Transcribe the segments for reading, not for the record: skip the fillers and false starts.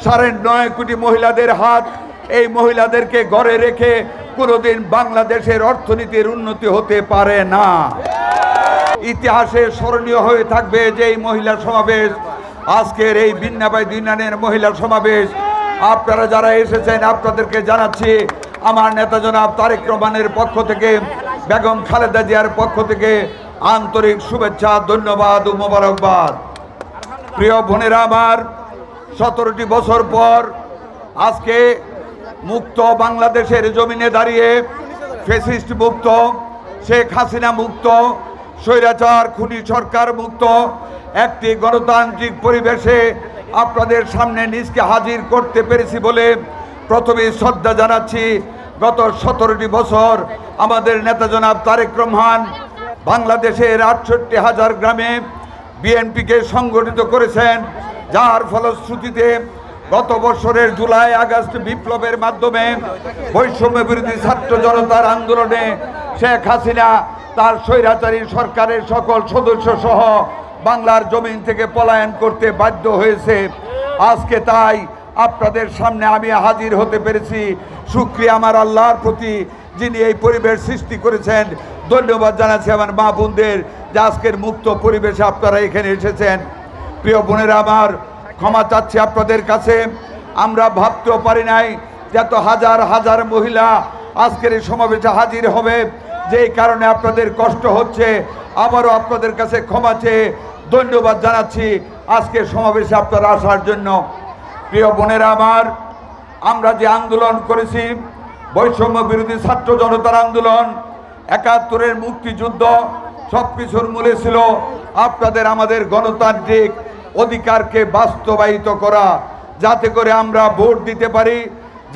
9.5 কোটি মহিলাদের হাত, এই মহিলাদেরকে ঘরে রেখে কোনোদিন বাংলাদেশের অর্থনীতির উন্নতি হতে পারে না। ইতিহাসে স্মরণীয় হয়ে থাকবে যে এই মহিলা সমাবেশ, আজকের এই বিন্নাবাইদ ইউনিয়নের মহিলা সমাবেশ। আপনারা যারা এসেছেন আপনাদেরকে জানাচ্ছি আমার নেতা জনাব তারেক রহমানের পক্ষ থেকে, বেগম খালেদা জিয়ার পক্ষ থেকে আন্তরিক শুভেচ্ছা, ধন্যবাদ ও মোবারকবাদ। প্রিয় বোনেরা আমার, 17টি বছর পর আজকে মুক্ত বাংলাদেশের জমিনে দাঁড়িয়ে ফ্যাসিস্ট মুক্ত, শেখ হাসিনা মুক্ত, স্বৈরাচার খুনি সরকার মুক্ত একটি গণতান্ত্রিক পরিবেশে আপনাদের সামনে নিজকে হাজির করতে পেরেছি বলে প্রথমে শ্রদ্ধা জানাচ্ছি। গত 17টি বছর আমাদের নেতা জনাব তারেক রহমান বাংলাদেশের 68,000 গ্রামে বিএনপিকে সংগঠিত করেছেন, যার ফলশ্রুতিতে গত বছরের জুলাই আগস্ট বিপ্লবের মাধ্যমে বৈষম্য বিরোধী ছাত্র জনতার আন্দোলনে শেখ হাসিনা তার স্বৈরাচারী সরকারের সকল সদস্য সহ বাংলার জমিন থেকে পলায়ন করতে বাধ্য হয়েছে। আজকে তাই আপনাদের সামনে আমি হাজির হতে পেরেছি। শুকরিয়া আমার আল্লাহর প্রতি, যিনি এই পরিবেশ সৃষ্টি করেছেন। ধন্যবাদ জানাচ্ছি আমার মা বোনদের যে আজকের মুক্ত পরিবেশে আপনারা এখানে এসেছেন। প্রিয় বোনেরা আমার, ক্ষমা চাচ্ছি আপনাদের কাছে। আমরা ভাবতেও পারি নাই যে এত হাজার হাজার মহিলা আজকের এই সমাবেশে হাজির হবে, যেই কারণে আপনাদের কষ্ট হচ্ছে। আবারও আপনাদের কাছে ক্ষমা চেয়ে ধন্যবাদ জানাচ্ছি আজকের সমাবেশে আপনারা আসার জন্য। প্রিয় বোনেরা আমার, আমরা যে আন্দোলন করেছি, বৈষম্য বিরোধী ছাত্র জনতার আন্দোলন, 71-এর মুক্তিযুদ্ধ, সব কিছুর মূলে ছিল আপনাদের আমাদের গণতান্ত্রিক অধিকারকে বাস্তবায়িত করা, যাতে করে আমরা ভোট দিতে পারি,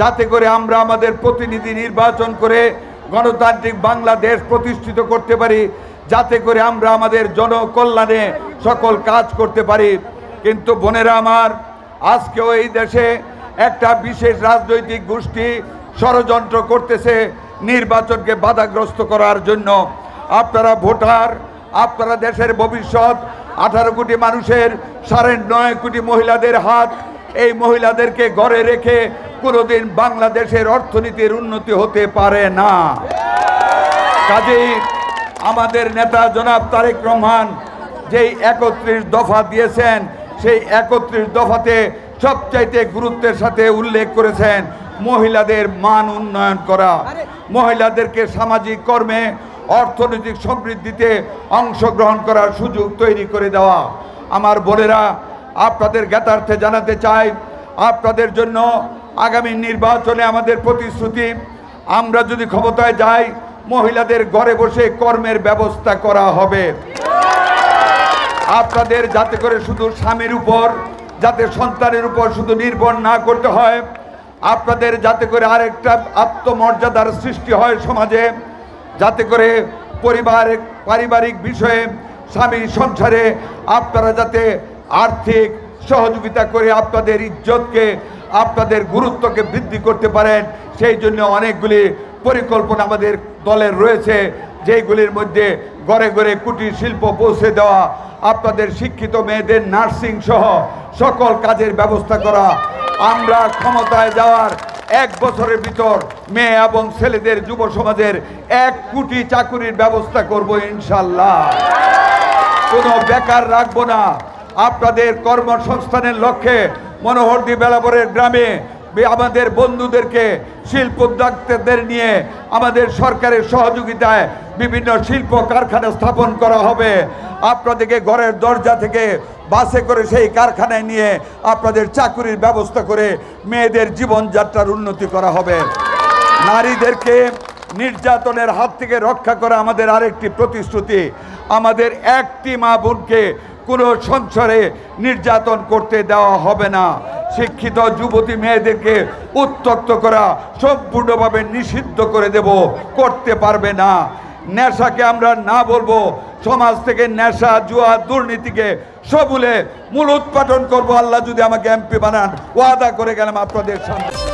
যাতে করে আমরা আমাদের প্রতিনিধি নির্বাচন করে গণতান্ত্রিক বাংলাদেশ প্রতিষ্ঠিত করতে পারি, যাতে করে আমরা আমাদের জনকল্যাণে সকল কাজ করতে পারি। কিন্তু বোনেরা আমার, আজকেও এই দেশে একটা বিশেষ রাজনৈতিক গোষ্ঠী ষড়যন্ত্র করতেছে নির্বাচনকে বাধাগ্রস্ত করার জন্য। আপনারা ভোটার, আপনারা দেশের ভবিষ্যৎ। 18 কোটি মানুষের 9.5 কোটি মহিলাদের হাত, এই মহিলাদেরকে ঘরে রেখে কোনোদিন বাংলাদেশের অর্থনীতির উন্নতি হতে পারে না। কাজেই আমাদের নেতা জনাব তারেক রহমান যেই 31 দফা দিয়েছেন, সেই 31 দফাতে সবচাইতে গুরুত্বের সাথে উল্লেখ করেছেন মহিলাদের মান উন্নয়ন করা, মহিলাদেরকে সামাজিক কর্মে, অর্থনৈতিক সমৃদ্ধিতে অংশগ্রহণ করার সুযোগ তৈরি করে দেওয়া। আমার বোনেরা, আপনাদের জ্ঞাতার্থে জানাতে চাই, আপনাদের জন্য আগামী নির্বাচনে আমাদের প্রতিশ্রুতি, আমরা যদি ক্ষমতায় যাই মহিলাদের ঘরে বসে কর্মের ব্যবস্থা করা হবে। আপনাদের যাতে করে শুধু স্বামীর উপর, যাতে সন্তানের উপর শুধু নির্ভর না করতে হয়, আপনাদের যাতে করে আরেকটা আত্মমর্যাদার সৃষ্টি হয় সমাজে, যাতে করে পারিবারিক বিষয়ে স্বামী সংসারে আপনারা যাতে আর্থিক সহযোগিতা করে আপনাদের ইজ্জতকে, আপনাদের গুরুত্বকে বৃদ্ধি করতে পারেন, সেই জন্য অনেকগুলি পরিকল্পনা আমাদের দলের রয়েছে, যেইগুলির মধ্যে ঘরে ঘরে কুটির শিল্প পৌঁছে দেওয়া, আপনাদের শিক্ষিত মেয়েদের নার্সিং সহ সকল কাজের ব্যবস্থা করা। আমরা ক্ষমতায় যাওয়ার 1 বছরের ভিতর মেয়ে এবং ছেলেদের, যুব সমাজের 1 কোটি চাকুরির ব্যবস্থা করব ইনশাল্লাহ। কোনো বেকার রাখবো না। আপনাদের কর্মসংস্থানের লক্ষ্যে মনোহরদী বেলাবরের গ্রামে আমাদের বন্ধুদেরকে, শিল্পোদ্যোক্তাদের নিয়ে আমাদের সরকারের সহযোগিতায় বিভিন্ন শিল্প কারখানা স্থাপন করা হবে। আপনাদেরকে ঘরের দরজা থেকে বাসে করে সেই কারখানায় নিয়ে আপনাদের চাকুরির ব্যবস্থা করে মেয়েদের জীবনযাত্রার উন্নতি করা হবে। নারীদেরকে নির্যাতনের হাত থেকে রক্ষা করা আমাদের আরেকটি প্রতিশ্রুতি। আমাদের একটি মা বোনকে কোনো সংসারে নির্যাতন করতে দেওয়া হবে না। শিক্ষিত যুবতী মেয়েদেরকে উত্ত্যক্ত করা সম্পূর্ণভাবে নিষিদ্ধ করে দেব, করতে পারবে না। নেশাকে আমরা না বলবো, সমাজ থেকে নেশা, জুয়া, দুর্নীতিকে সমূলে মূল উৎপাটন করবো। আল্লাহ যদি আমাকে এমপি বানান, ওয়াদা করে গেলাম আপনাদের সামনে।